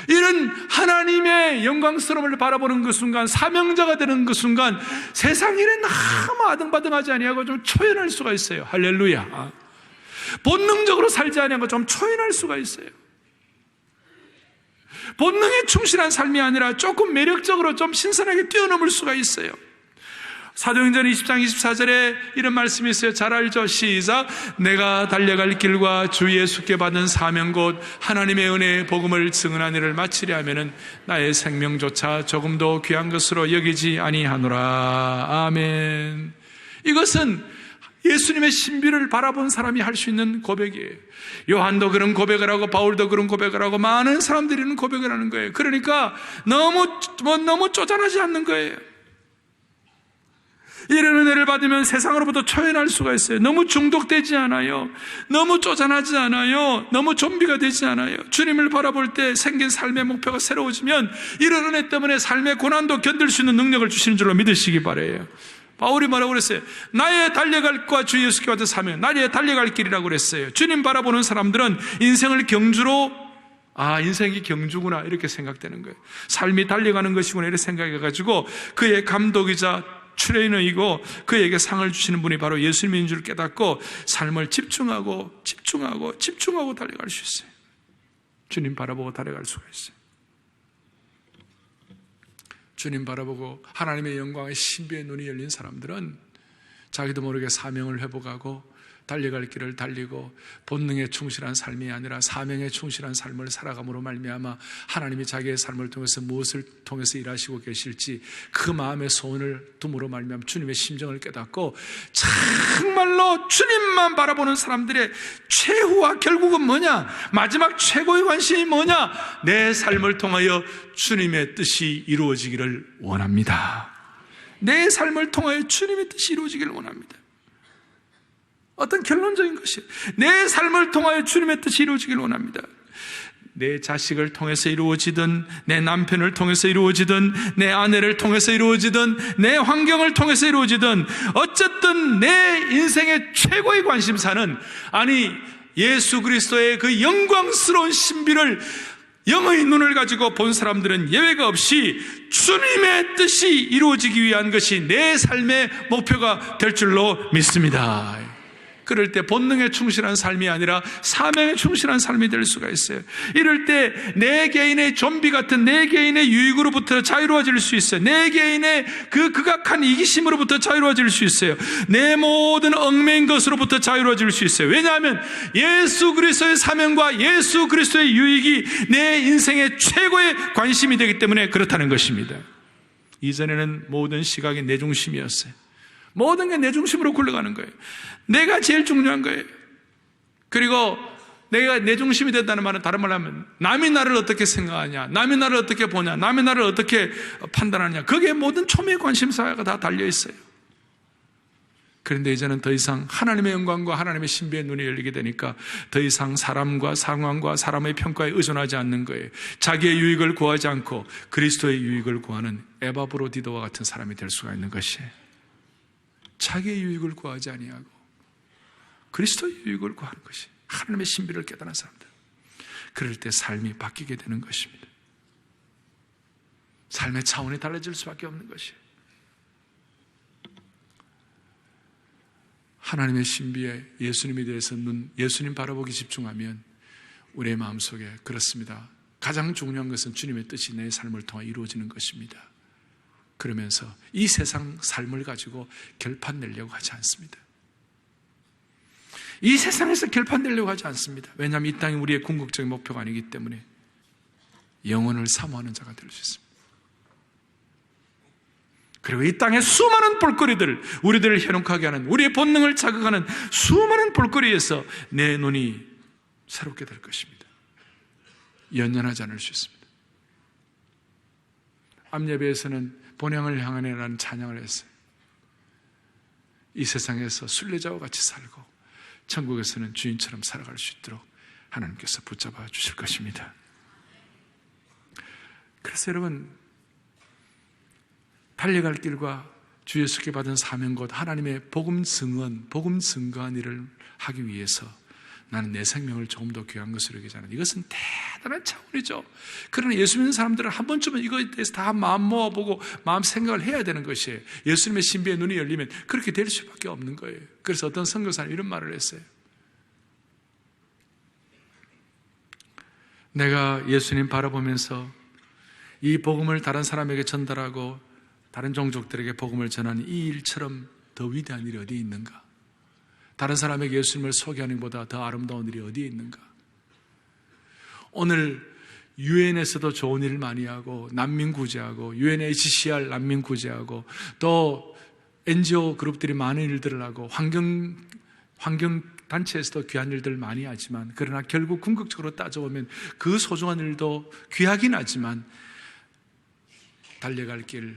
Speaker 2: 이런 하나님의 영광스러움을 바라보는 그 순간, 사명자가 되는 그 순간 세상 일에 너무 아등바등하지 아니하고 좀 초연할 수가 있어요. 할렐루야. 본능적으로 살지 아니하고 좀 초연할 수가 있어요. 본능에 충실한 삶이 아니라 조금 매력적으로 좀 신선하게 뛰어넘을 수가 있어요. 사도행전 20장 24절에 이런 말씀이 있어요. 잘 알죠? 시작. 내가 달려갈 길과 주 예수께 받은 사명 곧 하나님의 은혜의 복음을 증언한 일을 마치려 하면은 나의 생명조차 조금도 귀한 것으로 여기지 아니하노라. 아멘. 이것은 예수님의 신비를 바라본 사람이 할 수 있는 고백이에요. 요한도 그런 고백을 하고 바울도 그런 고백을 하고 많은 사람들이 이런 고백을 하는 거예요. 그러니까 너무 쪼잔하지 않는 거예요. 이런 은혜를 받으면 세상으로부터 초연할 수가 있어요. 너무 중독되지 않아요. 너무 쪼잔하지 않아요. 너무 좀비가 되지 않아요. 주님을 바라볼 때 생긴 삶의 목표가 새로워지면 이런 은혜 때문에 삶의 고난도 견딜 수 있는 능력을 주시는 줄로 믿으시기 바라요. 바울이 뭐라고 그랬어요? 나의 달려갈 과 주 예수께 받은 사명, 나의 달려갈 길이라고 그랬어요. 주님 바라보는 사람들은 인생을 경주로, 인생이 경주구나 이렇게 생각되는 거예요. 삶이 달려가는 것이구나 이렇게 생각해가지고 그의 감독이자 트레이너이고 그에게 상을 주시는 분이 바로 예수님인 줄 깨닫고 삶을 집중하고 달려갈 수 있어요. 주님 바라보고 달려갈 수가 있어요. 주님 바라보고 하나님의 영광의 신비의 눈이 열린 사람들은 자기도 모르게 사명을 회복하고 달려갈 길을 달리고 본능에 충실한 삶이 아니라 사명에 충실한 삶을 살아감으로 말미암아 하나님이 자기의 삶을 통해서 무엇을 통해서 일하시고 계실지 그 마음의 소원을 둠으로 말미암아 주님의 심정을 깨닫고 정말로 주님만 바라보는 사람들의 최후와 결국은 뭐냐? 마지막 최고의 관심이 뭐냐? 내 삶을 통하여 주님의 뜻이 이루어지기를 원합니다. 내 삶을 통하여 주님의 뜻이 이루어지기를 원합니다. 어떤 결론적인 것이 내 삶을 통하여 주님의 뜻이 이루어지기를 원합니다. 내 자식을 통해서 이루어지든 내 남편을 통해서 이루어지든 내 아내를 통해서 이루어지든 내 환경을 통해서 이루어지든 어쨌든 내 인생의 최고의 관심사는 예수 그리스도의 그 영광스러운 신비를 영의 눈을 가지고 본 사람들은 예외가 없이 주님의 뜻이 이루어지기 위한 것이 내 삶의 목표가 될 줄로 믿습니다. 그럴 때 본능에 충실한 삶이 아니라 사명에 충실한 삶이 될 수가 있어요. 이럴 때 내 개인의 좀비 같은 내 개인의 유익으로부터 자유로워질 수 있어요. 내 개인의 그 극악한 이기심으로부터 자유로워질 수 있어요. 내 모든 얽매인 것으로부터 자유로워질 수 있어요. 왜냐하면 예수 그리스도의 사명과 예수 그리스도의 유익이 내 인생의 최고의 관심이 되기 때문에 그렇다는 것입니다. 이전에는 모든 시각이 내 중심이었어요. 모든 게 내 중심으로 굴러가는 거예요. 내가 제일 중요한 거예요. 그리고 내가 내 중심이 됐다는 말은 다른 말로 하면 남이 나를 어떻게 생각하냐, 남이 나를 어떻게 보냐, 남이 나를 어떻게 판단하냐, 거기에 모든 초미의 관심사가 다 달려있어요. 그런데 이제는 더 이상 하나님의 영광과 하나님의 신비의 눈이 열리게 되니까 더 이상 사람과 상황과 사람의 평가에 의존하지 않는 거예요. 자기의 유익을 구하지 않고 그리스도의 유익을 구하는 에바브로디도와 같은 사람이 될 수가 있는 것이에요. 자기의 유익을 구하지 아니하고 그리스도의 유익을 구하는 것이 하나님의 신비를 깨달은 사람들. 그럴 때 삶이 바뀌게 되는 것입니다. 삶의 차원이 달라질 수밖에 없는 것이에요. 하나님의 신비에 예수님에 대해서 예수님 바라보기 집중하면 우리의 마음속에 그렇습니다. 가장 중요한 것은 주님의 뜻이 내 삶을 통해 이루어지는 것입니다. 그러면서 이 세상 삶을 가지고 결판 내려고 하지 않습니다. 이 세상에서 결판 내려고 하지 않습니다. 왜냐하면 이 땅이 우리의 궁극적인 목표가 아니기 때문에 영혼을 사모하는 자가 될 수 있습니다. 그리고 이 땅의 수많은 볼거리들, 우리들을 현혹하게 하는, 우리의 본능을 자극하는 수많은 볼거리에서 내 눈이 새롭게 될 것입니다. 연연하지 않을 수 있습니다. 암예배에서는 본향을 향하네라는 찬양을 했어요. 이 세상에서 순례자와 같이 살고 천국에서는 주인처럼 살아갈 수 있도록 하나님께서 붙잡아 주실 것입니다. 그래서 여러분, 달려갈 길과 주 예수께 받은 사명 곧 하나님의 복음 증거한 일을 하기 위해서 나는 내 생명을 조금 더 귀한 것으로 여기잖아. 이것은 대단한 차원이죠. 그러나 예수 믿는 사람들은 한 번쯤은 이거에 대해서 다 마음 모아보고 마음 생각을 해야 되는 것이에요. 예수님의 신비의 눈이 열리면 그렇게 될 수밖에 없는 거예요. 그래서 어떤 선교사는 이런 말을 했어요. 내가 예수님 바라보면서 이 복음을 다른 사람에게 전달하고 다른 종족들에게 복음을 전하는 이 일처럼 더 위대한 일이 어디에 있는가? 다른 사람에게 예수님을 소개하는 것보다 더 아름다운 일이 어디에 있는가? 오늘 유엔에서도 좋은 일을 많이 하고 난민 구제하고 UNHCR 난민 구제하고 또 NGO 그룹들이 많은 일들을 하고 환경 단체에서도 귀한 일들을 많이 하지만 그러나 결국 궁극적으로 따져보면 그 소중한 일도 귀하긴 하지만 달려갈 길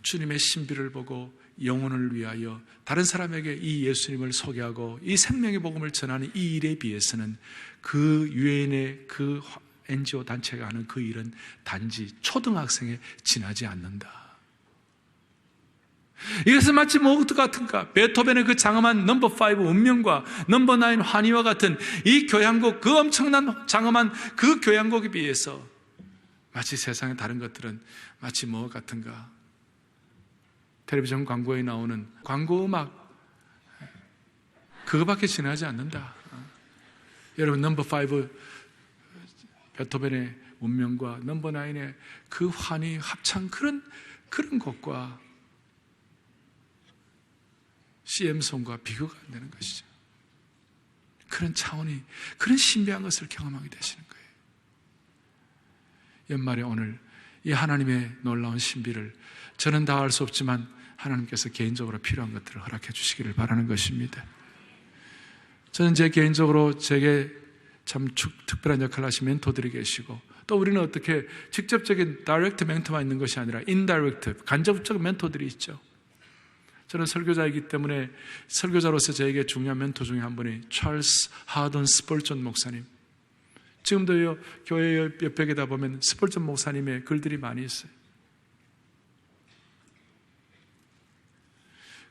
Speaker 2: 주님의 신비를 보고 영혼을 위하여 다른 사람에게 이 예수님을 소개하고 이 생명의 복음을 전하는 이 일에 비해서는 그 유엔의 그 NGO 단체가 하는 그 일은 단지 초등학생에 지나지 않는다. 이것은 마치 뭐 같은가? 베토벤의 그 장엄한 넘버 5 운명과 넘버 9 환희와 같은 이 교향곡, 그 엄청난 장엄한 그 교향곡에 비해서 마치 세상의 다른 것들은 마치 뭐 같은가? 텔레비전 광고에 나오는 광고 음악 그거밖에 지나지 않는다. 여러분 넘버 5 베토벤의 운명과 넘버 9의 그 환희 합창 그런 곡과 CM송과 비교가 안 되는 것이죠. 그런 차원이 그런 신비한 것을 경험하게 되시는 거예요. 연말에 오늘 이 하나님의 놀라운 신비를 저는 다 알 수 없지만 하나님께서 개인적으로 필요한 것들을 허락해 주시기를 바라는 것입니다. 저는 제 개인적으로 제게 참 특별한 역할을 하신 멘토들이 계시고 또 우리는 어떻게 직접적인 다이렉트 멘토만 있는 것이 아니라 인다이렉트, 간접적 멘토들이 있죠. 저는 설교자이기 때문에 설교자로서 저에게 중요한 멘토 중에 한 분이 찰스 하던 스펄전 목사님. 지금도 교회 옆벽에다 보면 스펄전 목사님의 글들이 많이 있어요.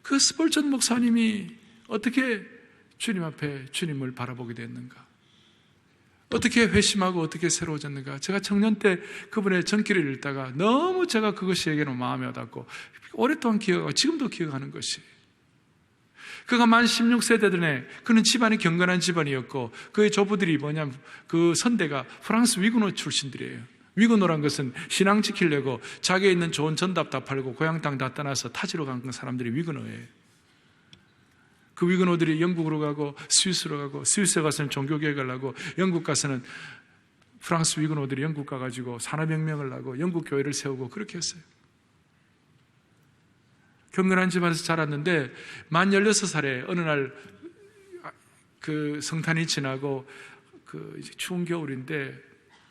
Speaker 2: 그 스펄전 목사님이 어떻게 주님 앞에 주님을 바라보게 됐는가? 어떻게 회심하고 어떻게 새로워졌는가? 제가 청년 때 그분의 전기를 읽다가 너무 제가 그것이 에게는 마음에 와닿고 오랫동안 기억하고 지금도 기억하는 것이 그가 만 16세 되던 그는 집안이 경건한 집안이었고 그의 조부들이 뭐냐면 그 선대가 프랑스 위그노 출신들이에요. 위그노란 것은 신앙 지키려고 자기에 있는 좋은 전답 다 팔고 고향 땅 다 떠나서 타지로 간 사람들이 위그노예요. 그 위그노들이 영국으로 가고 스위스로 가고 스위스에 가서는 종교개혁을 하고 영국 가서는 프랑스 위그노들이 영국 가가지고 산업혁명을 하고 영국 교회를 세우고 그렇게 했어요. 경건한 집안에서 자랐는데 만 16살에 어느 날 그 성탄이 지나고 그 이제 추운 겨울인데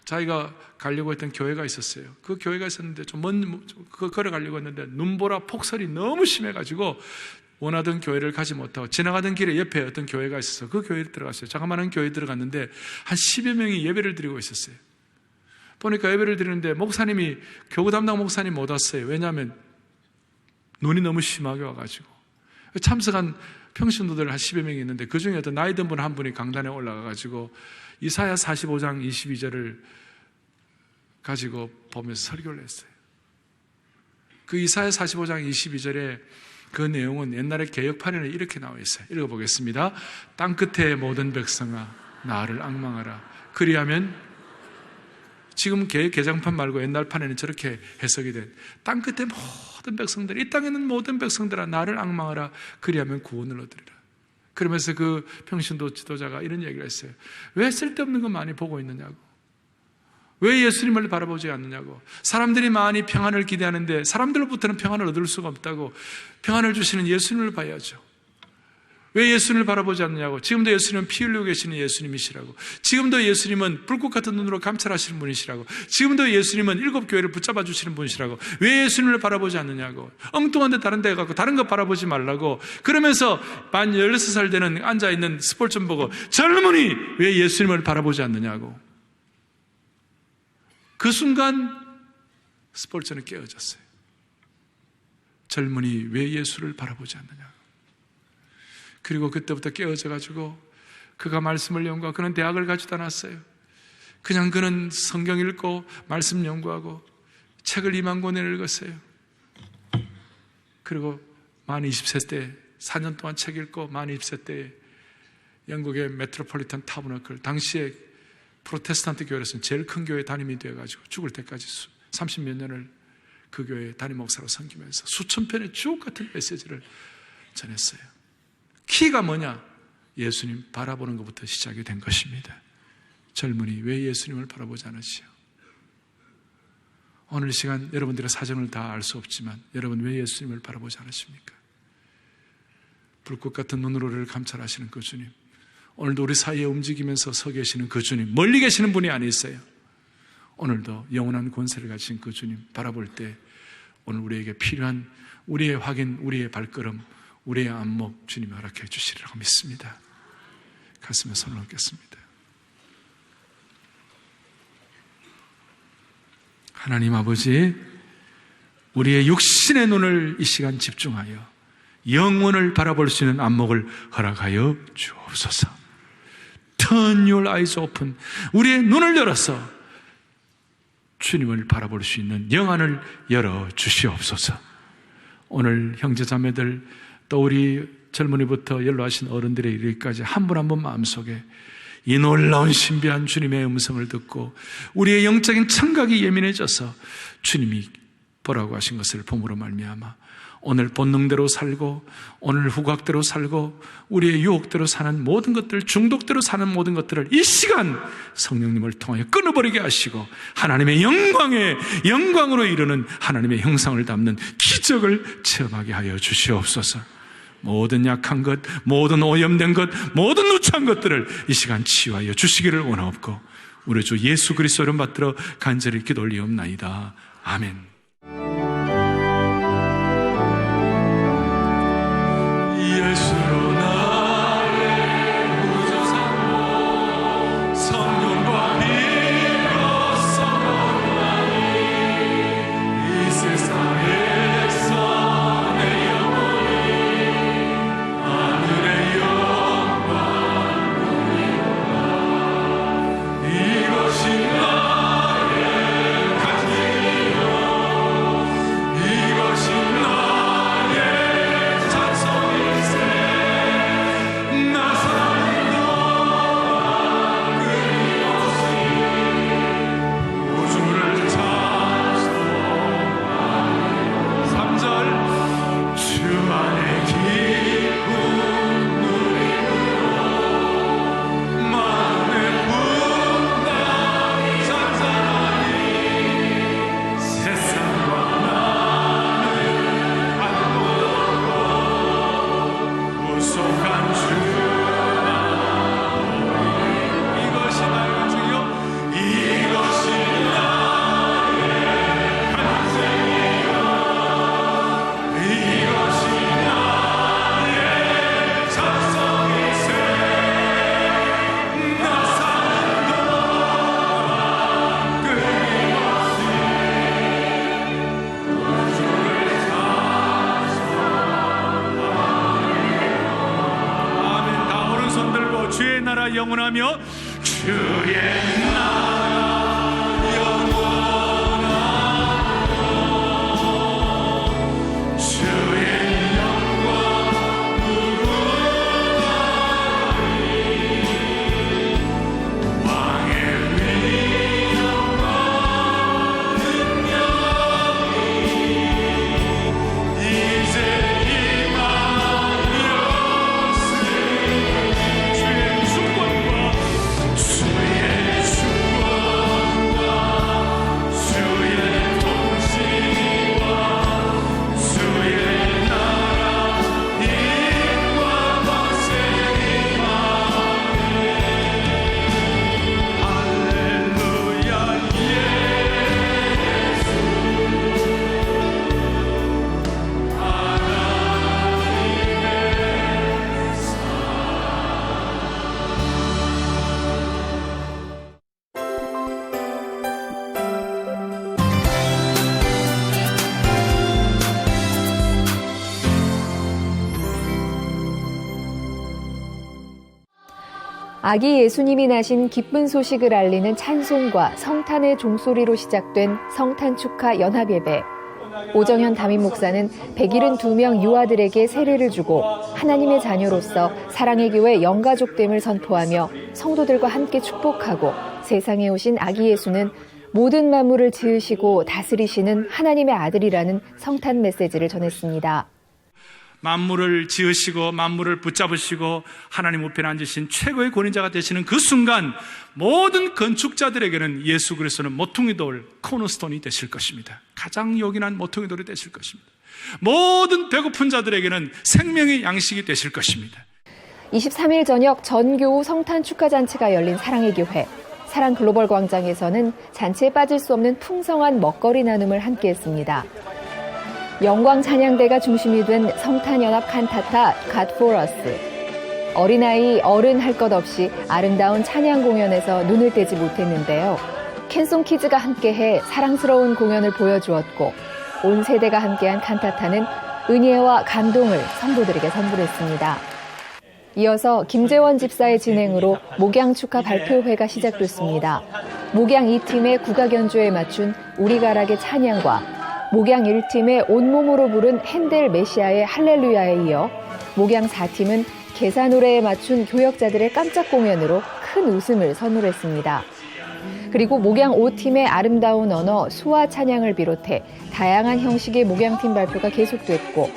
Speaker 2: 자기가 가려고 했던 교회가 있었어요. 그 교회가 있었는데 좀 걸어가려고 했는데 눈보라 폭설이 너무 심해가지고 원하던 교회를 가지 못하고 지나가던 길에 옆에 어떤 교회가 있어서 그 교회에 들어갔어요. 자그마한 교회에 들어갔는데 한 10여 명이 예배를 드리고 있었어요. 보니까 예배를 드리는데 목사님이 교구 담당 목사님 못 왔어요. 왜냐하면 눈이 너무 심하게 와가지고 참석한 평신도들 한 10여 명이 있는데 그 중에 어떤 나이 든 분 한 분이 강단에 올라가가지고 이사야 45장 22절을 가지고 보면서 설교를 했어요. 그 이사야 45장 22절에 그 내용은 옛날에 개역판에는 이렇게 나와 있어요. 읽어보겠습니다. 땅끝의 모든 백성아 나를 앙망하라. 그리하면 지금 개정판 말고 옛날 판에는 저렇게 해석이 된 땅끝의 모든 백성들, 이 땅에 있는 모든 백성들아 나를 앙망하라. 그리하면 구원을 얻으리라. 그러면서 그 평신도 지도자가 이런 얘기를 했어요. 왜 쓸데없는 거 많이 보고 있느냐고. 왜 예수님을 바라보지 않느냐고. 사람들이 많이 평안을 기대하는데 사람들로부터는 평안을 얻을 수가 없다고. 평안을 주시는 예수님을 봐야죠. 왜 예수님을 바라보지 않느냐고. 지금도 예수님은 피 흘리고 계시는 예수님이시라고. 지금도 예수님은 불꽃 같은 눈으로 감찰하시는 분이시라고. 지금도 예수님은 7 교회를 붙잡아 주시는 분이시라고. 왜 예수님을 바라보지 않느냐고. 엉뚱한 데 다른 데 가고 다른 거 바라보지 말라고. 그러면서 만 16살 되는 앉아있는 스폴전 보고 젊은이 왜 예수님을 바라보지 않느냐고. 그 순간 스폴전은 깨어졌어요. 젊은이 왜 예수를 바라보지 않느냐고. 그리고 그때부터 깨어져가지고 그가 말씀을 연구하고 그는 대학을 가지도 않았어요. 그냥 그는 성경 읽고 말씀 연구하고 책을 2만 권을 읽었어요. 그리고 만 20세 때 4년 동안 책 읽고 만 20세 때 영국의 메트로폴리탄 타버너클, 당시에 프로테스탄트 교회로서는 제일 큰 교회 담임이 되어가지고 죽을 때까지 30몇 년을 그 교회 담임 목사로 섬기면서 수천 편의 주옥 같은 메시지를 전했어요. 키가 뭐냐? 예수님 바라보는 것부터 시작이 된 것입니다. 젊은이, 왜 예수님을 바라보지 않으시오? 오늘 이 시간 여러분들의 사정을 다 알 수 없지만 여러분 왜 예수님을 바라보지 않으십니까? 불꽃 같은 눈으로 우리를 감찰하시는 그 주님, 오늘도 우리 사이에 움직이면서 서 계시는 그 주님, 멀리 계시는 분이 아니세요. 오늘도 영원한 권세를 가진 그 주님 바라볼 때 오늘 우리에게 필요한 우리의 확인, 우리의 발걸음, 우리의 안목 주님이 허락해 주시리라고 믿습니다. 가슴에 손을 얹겠습니다. 하나님 아버지, 우리의 육신의 눈을 이 시간 집중하여 영원을 바라볼 수 있는 안목을 허락하여 주옵소서. Turn your eyes open. 우리의 눈을 열어서 주님을 바라볼 수 있는 영안을 열어 주시옵소서. 오늘 형제자매들, 또 우리 젊은이부터 연로하신 어른들의 이르기까지 한 분 한 분 마음속에 이 놀라운 신비한 주님의 음성을 듣고 우리의 영적인 청각이 예민해져서 주님이 보라고 하신 것을 봄으로 말미암아 오늘 본능대로 살고 오늘 후각대로 살고 우리의 유혹대로 사는 모든 것들, 중독대로 사는 모든 것들을 이 시간 성령님을 통하여 끊어버리게 하시고 하나님의 영광으로 이르는 하나님의 형상을 담는 기적을 체험하게 하여 주시옵소서. 모든 약한 것, 모든 오염된 것, 모든 누추한 것들을 이 시간 치유하여 주시기를 원하옵고 우리 주 예수 그리스도 이름 받들어 간절히 기도 올리옵나이다. 아멘. 예수로 나를 구주 삼고 성령과 비로소 거룩하니 이 세상에서 내 영혼이 하늘의 영광 누리라. 이것이 나의 간증이요 이것이 나의 찬송일세. 나 사랑도 끊임없이 우주를 찬송하며 3절 주 안에 기쁜 누림으로 마음의 분당 잔잔하니 세상과 나는 한동안 구속한 주나 이것이 나의 간증이요 이것이 나의 간증이요 이것이 나의 찬송일세. 나 사랑도 끊임없이 우주를 아멘. 다 오른손 들고 주의 나라 영원하며 주의 나라 영원하며 주의 영광 무궁하리 왕의 위엄과 능력이 이제 임하였으니 주의 축복과 주의 축복
Speaker 3: 아기 예수님이 나신 기쁜 소식을 알리는 찬송과 성탄의 종소리로 시작된 성탄 축하 연합예배. 오정현 담임 목사는 172명 유아들에게 세례를 주고 하나님의 자녀로서 사랑의 교회 영가족됨을 선포하며 성도들과 함께 축복하고 세상에 오신 아기 예수는 모든 만물을 지으시고 다스리시는 하나님의 아들이라는 성탄 메시지를 전했습니다.
Speaker 2: 만물을 지으시고 만물을 붙잡으시고 하나님 우편에 앉으신 최고의 권위자가 되시는 그 순간 모든 건축자들에게는 예수 그리스도는 모퉁이 돌, 코너스톤이 되실 것입니다. 가장 요긴한 모퉁이 돌이 되실 것입니다. 모든 배고픈 자들에게는 생명의 양식이 되실 것입니다.
Speaker 3: 23일 저녁 전교우 성탄 축하잔치가 열린 사랑의 교회. 사랑 글로벌 광장에서는 잔치에 빠질 수 없는 풍성한 먹거리 나눔을 함께했습니다. 영광 찬양대가 중심이 된 성탄연합 칸타타 God for Us. 어린아이, 어른 할 것 없이 아름다운 찬양 공연에서 눈을 떼지 못했는데요. 캔송 키즈가 함께해 사랑스러운 공연을 보여주었고 온 세대가 함께한 칸타타는 은혜와 감동을 성도들에게 선물했습니다. 이어서 김재원 집사의 진행으로 목양 축하 발표회가 시작됐습니다. 목양 2팀의 국악 연주에 맞춘 우리 가락의 찬양과 목양 1팀의 온몸으로 부른 핸델 메시아의 할렐루야에 이어 목양 4팀은 개사 노래에 맞춘 교역자들의 깜짝 공연으로 큰 웃음을 선물했습니다. 그리고 목양 5팀의 아름다운 언어 수화 찬양을 비롯해 다양한 형식의 목양팀 발표가 계속됐고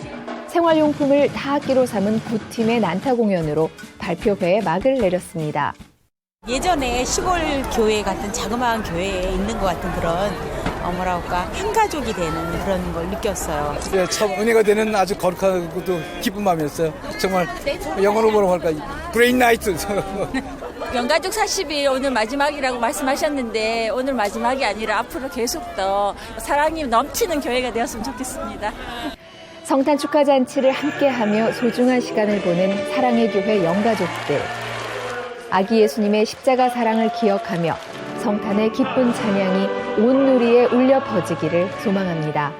Speaker 3: 생활용품을 타악기로 삼은 9팀의 난타 공연으로 발표회에 막을 내렸습니다.
Speaker 4: 예전에 시골 교회 같은 자그마한 교회에 있는 것 같은 그런 한 가족이 되는 그런 걸 느꼈어요.
Speaker 5: 네, 참 은혜가 되는 아주 거룩하고 또 기쁜 마음이었어요. 정말 영어로 뭐라고 할까? Great night.
Speaker 6: 영가족 40일 오늘 마지막이라고 말씀하셨는데 오늘 마지막이 아니라 앞으로 계속 더 사랑이 넘치는 교회가 되었으면 좋겠습니다.
Speaker 3: 성탄 축하 잔치를 함께하며 소중한 시간을 보낸 사랑의 교회 영가족들. 아기 예수님의 십자가 사랑을 기억하며 성탄의 기쁜 찬양이 온 누리에 울려 퍼지기를 소망합니다.